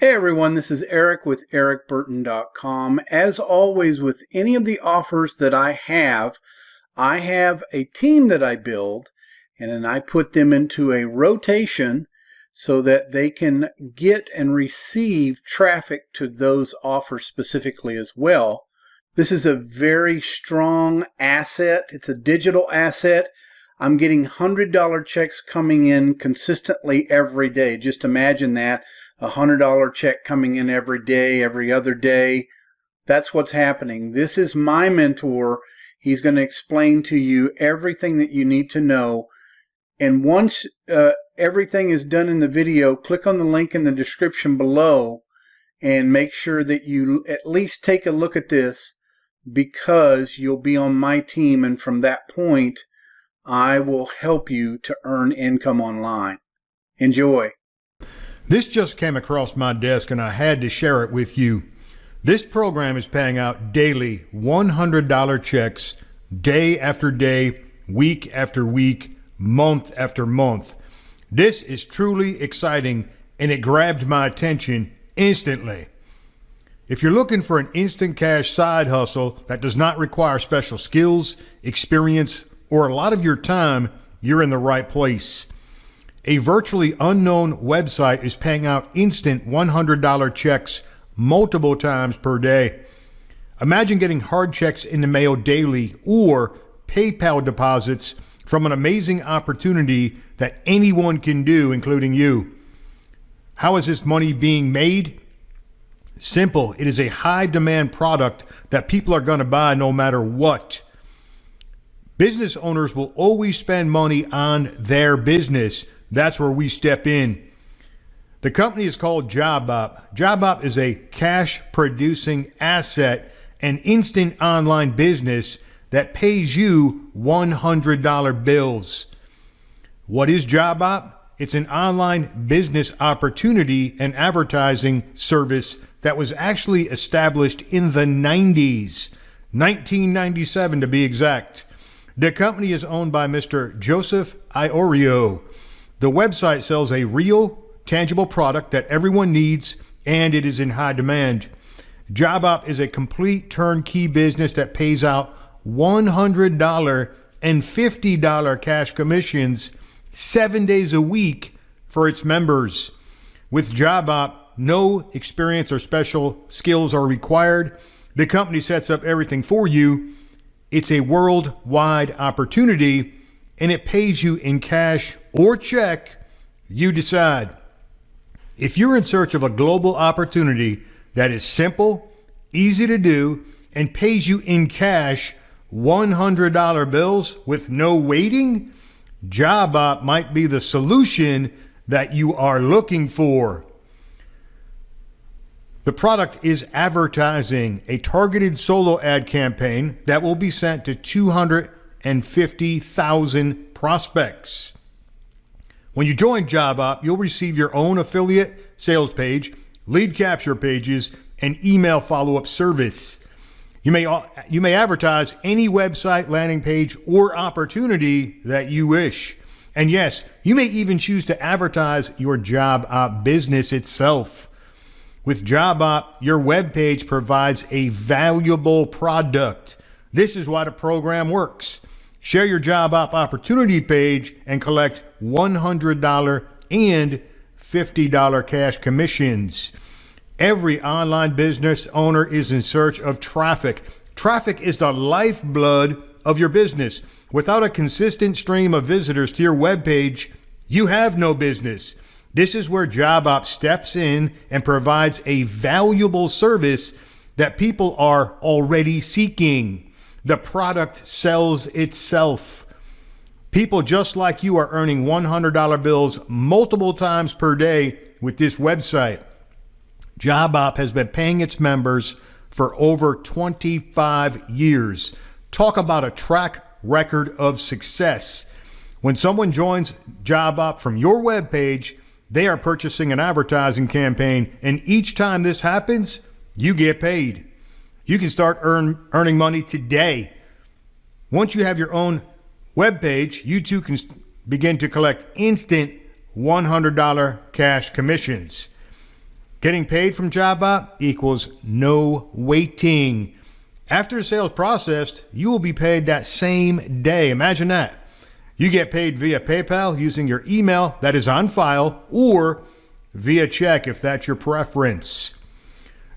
Hey everyone, this is Erik with ErikBurton.com. As always, with any of the offers that I have a team that I build, and then I put them into a rotation so that they can get and receive traffic to those offers specifically as well. This is a very strong asset. It's a digital asset. I'm getting $100 checks coming in consistently every day. Just imagine that. A $100 check coming in every day, every other day. That's what's happening. This is my mentor. He's going to explain to you everything that you need to know. And once everything is done in the video, click on the link in the description below and make sure that you at least take a look at this, because you'll be on my team, and from that point, I will help you to earn income online. Enjoy. This just came across my desk and I had to share it with you. This program is paying out daily $100 checks, day after day, week after week, month after month. This is truly exciting and it grabbed my attention instantly. If you're looking for an instant cash side hustle that does not require special skills, experience, or a lot of your time, you're in the right place. A virtually unknown website is paying out instant $100 checks multiple times per day. Imagine getting hard checks in the mail daily or PayPal deposits from an amazing opportunity that anyone can do, including you. How is this money being made? Simple. It is a high demand product that people are going to buy no matter what. Business owners will always spend money on their business. That's where we step in. The company is called JobOpp. JobOpp is a cash producing asset and instant online business that pays you $100 bills. What is JobOpp? It's an online business opportunity and advertising service that was actually established in the 90s, 1997 to be exact. The company is owned by Mr. Joseph Iorio. The website sells a real, tangible product that everyone needs, and it is in high demand. JobOpp is a complete turnkey business that pays out $100 and $50 cash commissions 7 days a week for its members. With JobOpp, no experience or special skills are required. The company sets up everything for you. It's a worldwide opportunity, and it pays you in cash or check. You decide. If you're in search of a global opportunity that is simple, easy to do, and pays you in cash $100 bills with no waiting, JobOpp might be the solution that you are looking for. The product is advertising, a targeted solo ad campaign that will be sent to 250,000 prospects. When you join JobOpp, you'll receive your own affiliate sales page, lead capture pages, and email follow-up service. You may advertise any website, landing page, or opportunity that you wish. And yes, you may even choose to advertise your JobOpp business itself. With JobOpp, your web page provides a valuable product. This is why the program works. Share your JobOpp opportunity page and collect $100 and $50 cash commissions. Every online business owner is in search of traffic. Traffic is the lifeblood of your business. Without a consistent stream of visitors to your web page, you have no business. This is where JobOpp steps in and provides a valuable service that people are already seeking. The product sells itself. People just like you are earning $100 bills multiple times per day with this website. JobOpp has been paying its members for over 25 years. Talk about a track record of success. When someone joins JobOpp from your webpage, they are purchasing an advertising campaign, and each time this happens, you get paid. You can start earning money today. Once you have your own webpage, you too can begin to collect instant $100 cash commissions. Getting paid from JobOpp equals no waiting. After the sale is processed, you will be paid that same day. Imagine that. You get paid via PayPal using your email that is on file or via check if that's your preference.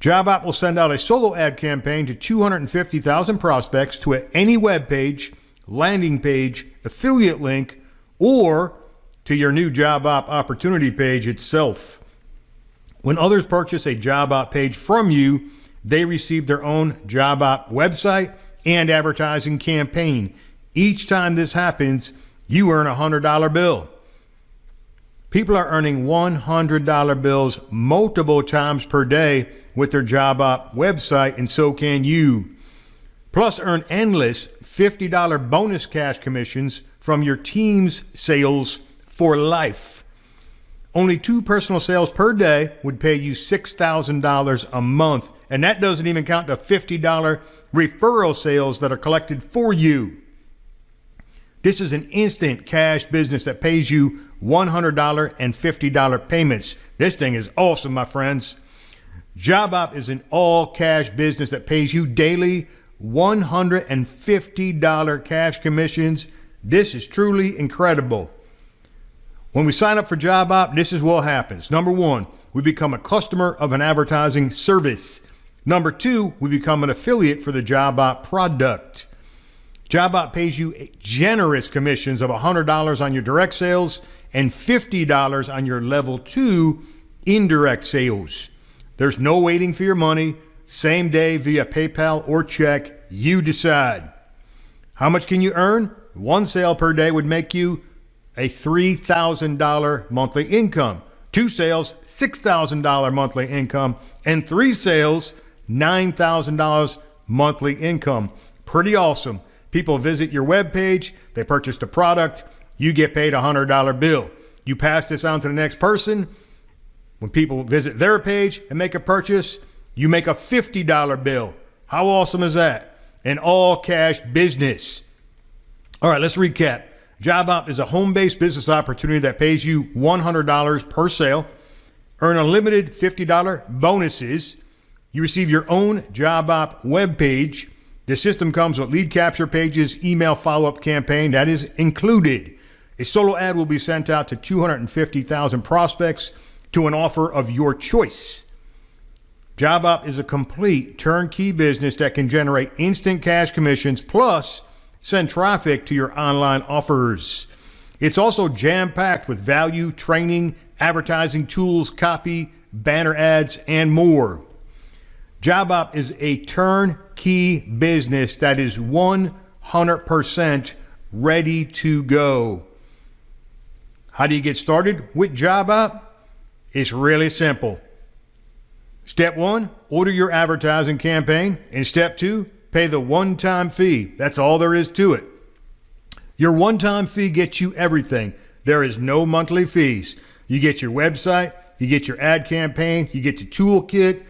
JobOpp will send out a solo ad campaign to 250,000 prospects to any web page, landing page, affiliate link, or to your new JobOpp opportunity page itself. When others purchase a JobOpp page from you, they receive their own JobOpp website and advertising campaign. Each time this happens, you earn a $100 bill. People are earning $100 bills multiple times per day with their JobOpp website, and so can you. Plus, earn endless $50 bonus cash commissions from your team's sales for life. Only 2 personal sales per day would pay you $6,000 a month, and that doesn't even count the $50 referral sales that are collected for you. This is an instant cash business that pays you $100 and $50 payments. This thing is awesome, my friends. JobOpp is an all-cash business that pays you daily $150 cash commissions. This is truly incredible. When we sign up for JobOpp, this is what happens. Number 1, we become a customer of an advertising service. Number 2, we become an affiliate for the JobOpp product. JobOpp pays you generous commissions of $100 on your direct sales and $50 on your level 2 indirect sales. There's no waiting for your money. Same day via PayPal or check, you decide. How much can you earn? 1 sale per day would make you a $3,000 monthly income. 2 sales, $6,000 monthly income, and 3 sales, $9,000 monthly income. Pretty awesome. People visit your webpage, they purchase the product, you get paid a $100 bill. You pass this on to the next person. When people visit their page and make a purchase, you make a $50 bill. How awesome is that? An all-cash business. All right, let's recap. JobOpp is a home-based business opportunity that pays you $100 per sale. Earn unlimited $50 bonuses. You receive your own JobOpp webpage. The system comes with lead capture pages, email follow-up campaign. That is included. A solo ad will be sent out to 250,000 prospects to an offer of your choice. JobOpp is a complete turnkey business that can generate instant cash commissions plus send traffic to your online offers. It's also jam-packed with value, training, advertising tools, copy, banner ads, and more. JobOpp is a turnkey business that is 100% ready to go. How do you get started with JobOpp? It's really simple. Step 1, order your advertising campaign. And step 2, pay the one-time fee. That's all there is to it. Your one-time fee gets you everything. There is no monthly fees. You get your website, you get your ad campaign, you get the toolkit,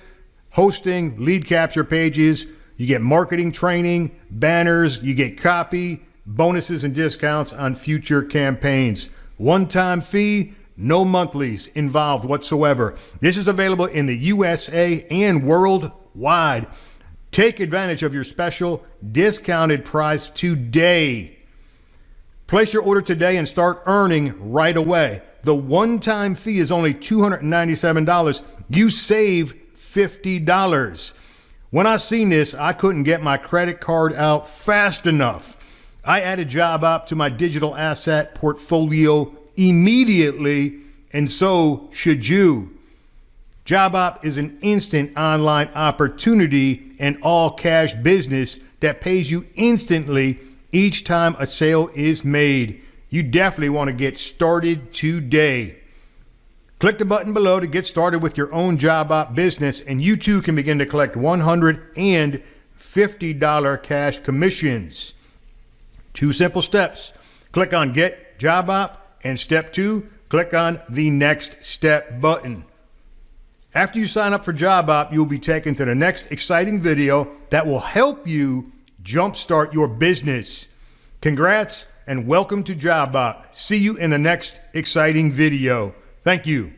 hosting, lead capture pages, you get marketing training, banners, you get copy, bonuses and discounts on future campaigns. One-time fee, no monthlies involved whatsoever. This is available in the USA and worldwide. Take advantage of your special discounted price today. Place your order today and start earning right away. The one-time fee is only $297. You save $50. When I seen this, I couldn't get my credit card out fast enough. I added JobOpp to my digital asset portfolio immediately, and so should you. JobOpp is an instant online opportunity and all-cash business that pays you instantly each time a sale is made. You definitely want to get started today. Click the button below to get started with your own JobOpp business, and you too can begin to collect $150 cash commissions. 2 simple steps. Click on Get JobOpp, and step 2, click on the Next Step button. After you sign up for JobOpp, you'll be taken to the next exciting video that will help you jumpstart your business. Congrats and welcome to JobOpp. See you in the next exciting video. Thank you.